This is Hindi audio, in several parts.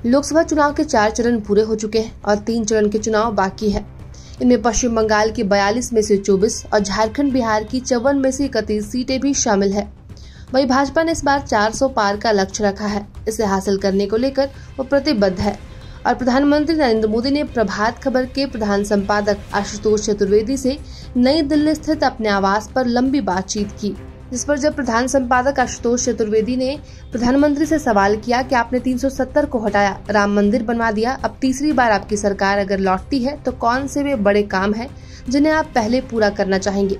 लोकसभा चुनाव के 4 चरण पूरे हो चुके हैं और 3 चरण के चुनाव बाकी है। इनमें पश्चिम बंगाल की 42 में से 24 और झारखंड बिहार की 54 में से 31 सीटें भी शामिल है। वहीं भाजपा ने इस बार 400 पार का लक्ष्य रखा है। इसे हासिल करने को लेकर वो प्रतिबद्ध है और प्रधानमंत्री नरेंद्र मोदी ने प्रभात खबर के प्रधान संपादक आशुतोष चतुर्वेदी से नई दिल्ली स्थित अपने आवास पर लंबी बातचीत की, जिस पर जब प्रधान संपादक आशुतोष चतुर्वेदी ने प्रधानमंत्री से सवाल किया कि आपने 370 को हटाया, राम मंदिर बनवा दिया, अब तीसरी बार आपकी सरकार अगर लौटती है तो कौन से वे बड़े काम हैं जिन्हें आप पहले पूरा करना चाहेंगे।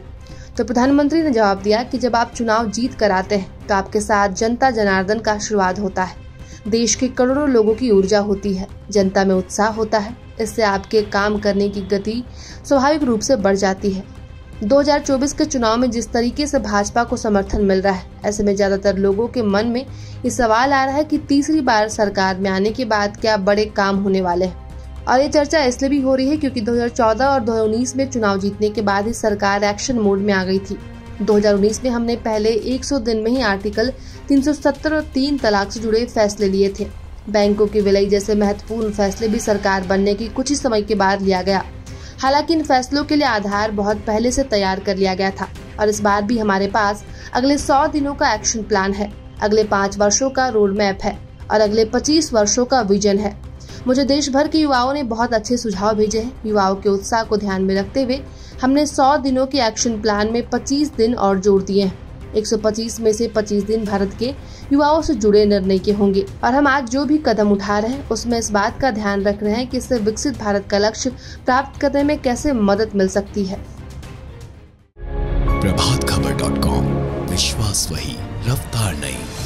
तो प्रधानमंत्री ने जवाब दिया कि जब आप चुनाव जीत कर आते हैं तो आपके साथ जनता जनार्दन का आशीर्वाद होता है, देश के करोड़ों लोगों की ऊर्जा होती है, जनता में उत्साह होता है। इससे आपके काम करने की गति स्वाभाविक रूप से बढ़ जाती है। 2024 के चुनाव में जिस तरीके से भाजपा को समर्थन मिल रहा है, ऐसे में ज्यादातर लोगों के मन में ये सवाल आ रहा है कि तीसरी बार सरकार में आने के बाद क्या बड़े काम होने वाले हैं। और ये चर्चा इसलिए भी हो रही है क्योंकि 2014 और 2019 में चुनाव जीतने के बाद ही सरकार एक्शन मोड में आ गई थी। 2019 में हमने पहले 100 दिन में ही आर्टिकल 370 और 3 तलाक से जुड़े फैसले लिए थे। बैंकों की विलय जैसे महत्वपूर्ण फैसले भी सरकार बनने की कुछ ही समय के बाद लिया गया। हालांकि इन फैसलों के लिए आधार बहुत पहले से तैयार कर लिया गया था और इस बार भी हमारे पास अगले 100 दिनों का एक्शन प्लान है, अगले 5 वर्षों का रोड मैप है और अगले 25 वर्षों का विजन है। मुझे देश भर के युवाओं ने बहुत अच्छे सुझाव भेजे हैं। युवाओं के उत्साह को ध्यान में रखते हुए हमने 100 दिनों के एक्शन प्लान में 25 दिन और जोड़ दिए हैं। 125 में से 25 दिन भारत के युवाओं से जुड़े निर्णय के होंगे और हम आज जो भी कदम उठा रहे हैं उसमें इस बात का ध्यान रख रहे हैं कि इससे विकसित भारत का लक्ष्य प्राप्त करने में कैसे मदद मिल सकती है। प्रभातखबर.com, विश्वास वही, रफ्तार नहीं।